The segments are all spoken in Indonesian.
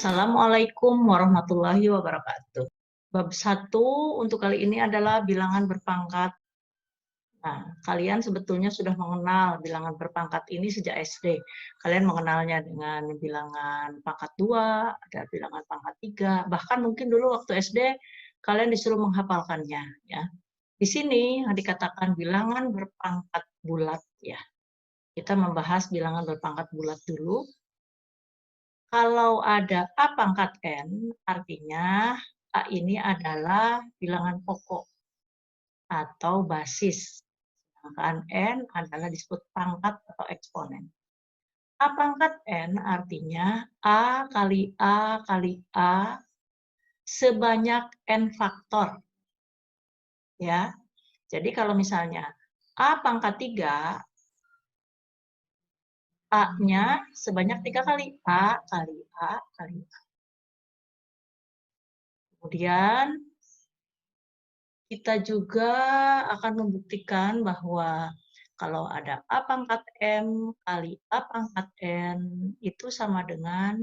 Assalamualaikum warahmatullahi wabarakatuh. Bab 1 untuk kali ini adalah bilangan berpangkat. Nah, kalian sebetulnya sudah mengenal bilangan berpangkat ini sejak SD. Kalian mengenalnya dengan bilangan pangkat 2, ada bilangan pangkat 3, bahkan mungkin dulu waktu SD kalian disuruh menghafalkannya, ya. Di sini dikatakan bilangan berpangkat bulat, ya. Kita membahas bilangan berpangkat bulat dulu. Kalau ada A pangkat N, artinya A ini adalah bilangan pokok atau basis. Sedangkan N adalah disebut pangkat atau eksponen. A pangkat N artinya A kali A kali A sebanyak N faktor. Ya. Jadi kalau misalnya A pangkat 3, A-nya sebanyak 3 kali. A kali A kali A. Kemudian kita juga akan membuktikan bahwa kalau ada A pangkat M kali A pangkat N itu sama dengan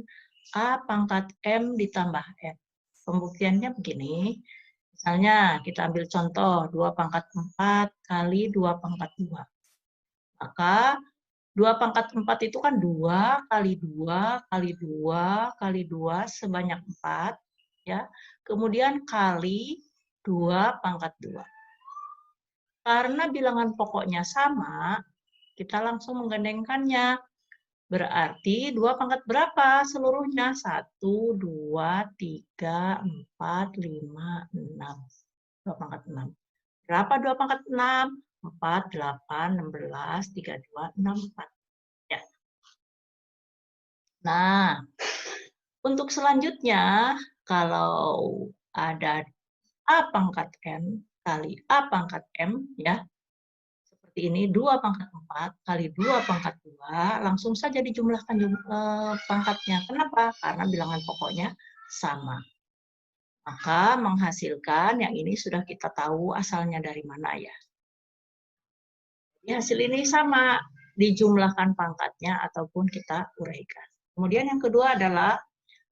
A pangkat M ditambah N. Pembuktiannya begini, misalnya kita ambil contoh 2 pangkat 4 kali 2 pangkat 2. Maka 2 pangkat 4 itu kan 2 kali 2 kali 2 kali 2 sebanyak 4. Ya. Kemudian kali 2 pangkat 2. Karena bilangan pokoknya sama, kita langsung menggandengkannya. Berarti 2 pangkat berapa seluruhnya? 1, 2, 3, 4, 5, 6. 2 pangkat 6. Berapa 2 pangkat 6? 4, 8, 16, 32, 64. Ya. Nah, untuk selanjutnya, kalau ada A pangkat N kali A pangkat M, ya, seperti ini, 2 pangkat 4 kali 2 pangkat 2, langsung saja dijumlahkan pangkatnya. Kenapa? Karena bilangan pokoknya sama. Maka menghasilkan yang ini sudah kita tahu asalnya dari mana, ya. Hasil ini sama, dijumlahkan pangkatnya ataupun kita uraikan. Kemudian yang kedua adalah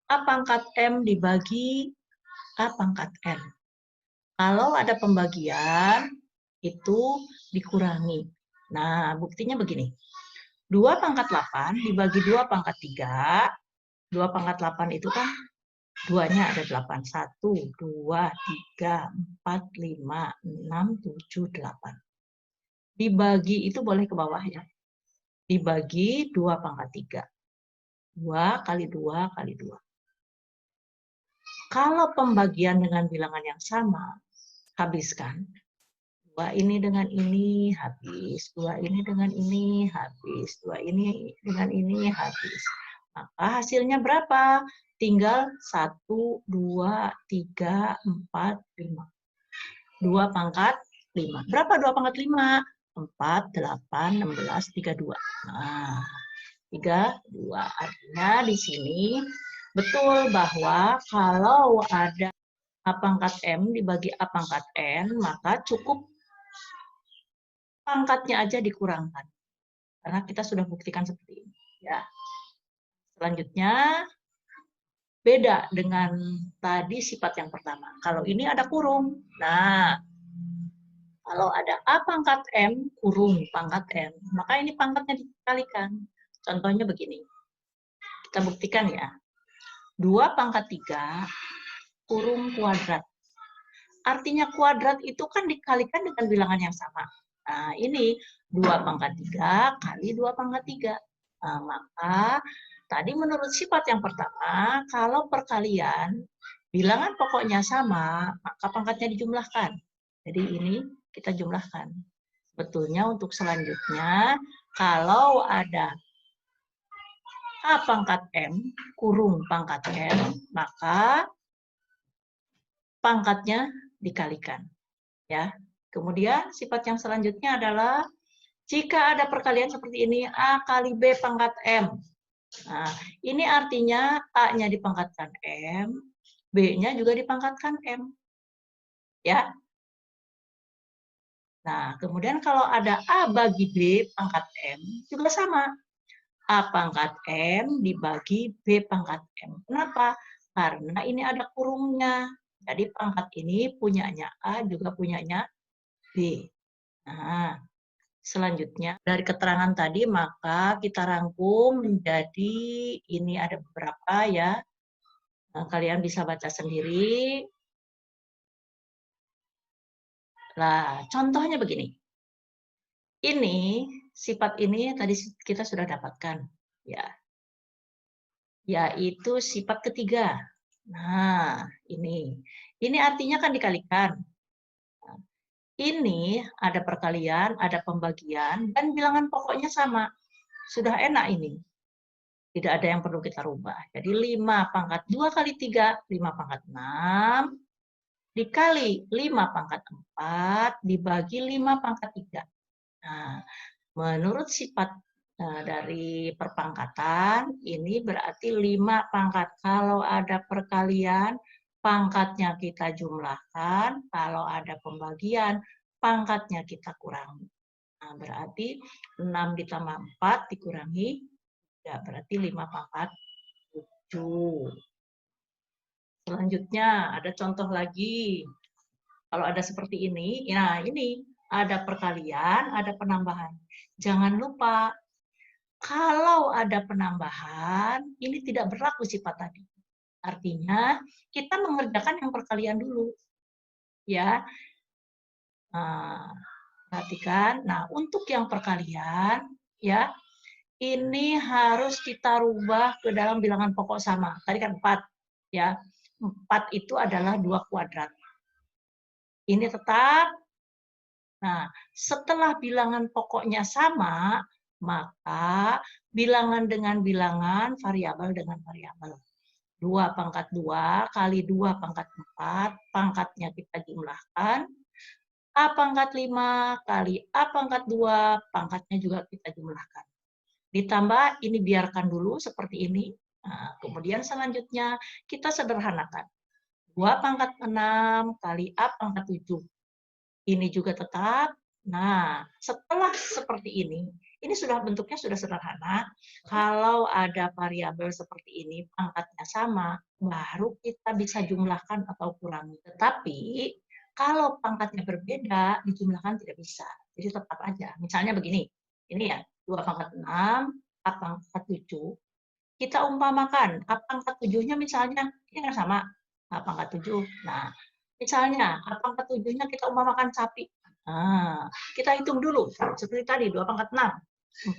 A pangkat M dibagi A pangkat N. Kalau ada pembagian, itu dikurangi. Nah, buktinya begini. 2 pangkat 8 dibagi 2 pangkat 3. 2 pangkat 8 itu kan 2-nya ada 8. 1, 2, 3, 4, 5, 6, 7, 8. Dibagi itu boleh ke bawah, ya. Dibagi 2 pangkat 3. 2 kali 2 kali 2. Kalau pembagian dengan bilangan yang sama, habiskan. 2 ini dengan ini, habis. 2 ini dengan ini, habis. 2 ini dengan ini, habis. Maka hasilnya berapa? Tinggal 1, 2, 3, 4, 5. 2 pangkat 5. Berapa 2 pangkat 5? 4, 8, 16, 32. Nah, 32. Artinya di sini betul bahwa kalau ada A pangkat M dibagi A pangkat N, maka cukup pangkatnya aja dikurangkan. Karena kita sudah buktikan seperti ini. Ya. Selanjutnya, beda dengan tadi sifat yang pertama. Kalau ini ada kurung. Nah, kalau ada A pangkat M, kurung pangkat N, maka ini pangkatnya dikalikan. Contohnya begini. Kita buktikan, ya. 2 pangkat 3 kurung kuadrat. Artinya kuadrat itu kan dikalikan dengan bilangan yang sama. Nah, ini 2 pangkat 3 kali 2 pangkat 3. Nah, maka tadi menurut sifat yang pertama, kalau perkalian bilangan pokoknya sama, maka pangkatnya dijumlahkan. Jadi ini kita jumlahkan. Sebetulnya untuk selanjutnya, kalau ada A pangkat M kurung pangkat N, maka pangkatnya dikalikan. Ya. Kemudian sifat yang selanjutnya adalah jika ada perkalian seperti ini, A kali B pangkat M. Nah, ini artinya A-nya dipangkatkan M, B-nya juga dipangkatkan M. Ya. Nah, kemudian kalau ada A bagi B pangkat M, juga sama. A pangkat M dibagi B pangkat M. Kenapa? Karena ini ada kurungnya. Jadi pangkat ini punyanya A juga punyanya B. Nah, selanjutnya dari keterangan tadi maka kita rangkum menjadi ini ada beberapa ya. Nah, kalian bisa baca sendiri. Nah, contohnya begini. Ini sifat ini tadi kita sudah dapatkan ya. Yaitu sifat ketiga. Nah, ini. Ini artinya kan dikalikan. Ini ada perkalian, ada pembagian, dan bilangan pokoknya sama. Sudah enak ini. Tidak ada yang perlu kita rubah. Jadi 5 pangkat 2 kali 3, 5 pangkat 6, dikali 5 pangkat 4, dibagi 5 pangkat 3. Nah, menurut sifat dari perpangkatan, ini berarti 5 pangkat. Kalau ada perkalian, pangkatnya kita jumlahkan. Kalau ada pembagian, pangkatnya kita kurangi. Nah, berarti 6 ditambah 4 dikurangi, ya berarti 5 pangkat 7. Selanjutnya, ada contoh lagi. Kalau ada seperti ini, nah ini ada perkalian, ada penambahan. Jangan lupa, kalau ada penambahan, ini tidak berlaku sifat tadi. Artinya, kita mengerjakan yang perkalian dulu. Ya. Nah, perhatikan. Nah, untuk yang perkalian, ya, ini harus kita rubah ke dalam bilangan pokok sama. Tadi kan 4. Ya. 4 itu adalah 2 kuadrat. Ini tetap. Nah, setelah bilangan pokoknya sama, maka bilangan dengan bilangan, variabel dengan variabel. 2 pangkat 2 kali 2 pangkat 4, pangkatnya kita jumlahkan. A pangkat 5 kali A pangkat 2, pangkatnya juga kita jumlahkan. Ditambah, ini biarkan dulu seperti ini. Nah, kemudian selanjutnya kita sederhanakan. 2 pangkat 6 kali A pangkat 7. Ini juga tetap. Nah, setelah seperti ini sudah bentuknya sudah sederhana. Kalau ada variabel seperti ini, pangkatnya sama, baru kita bisa jumlahkan atau kurangi. Tetapi, kalau pangkatnya berbeda, dijumlahkan tidak bisa. Jadi tetap aja. Misalnya begini, ini ya, 2 pangkat 6, A pangkat 7. Kita umpamakan, A pangkat 7-nya misalnya, ini kan sama, A pangkat 7. Nah, misalnya, A pangkat 7-nya kita umpamakan sapi. Nah, kita hitung dulu, seperti tadi, 2 pangkat 6.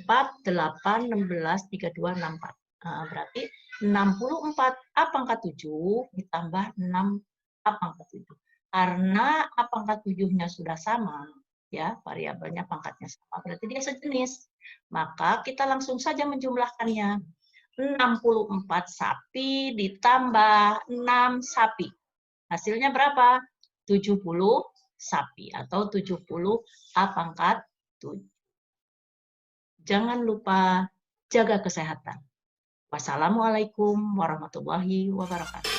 4, 8, 16, 32, 64. Nah, berarti 64 A pangkat 7 ditambah 6 A pangkat 7. Karena A pangkat 7-nya sudah sama, ya variabelnya pangkatnya sama, berarti dia sejenis. Maka kita langsung saja menjumlahkannya. 64 sapi ditambah 6 sapi. Hasilnya berapa? 70 sapi atau 70 A pangkat 7. Jangan lupa jaga kesehatan. Wassalamualaikum warahmatullahi wabarakatuh.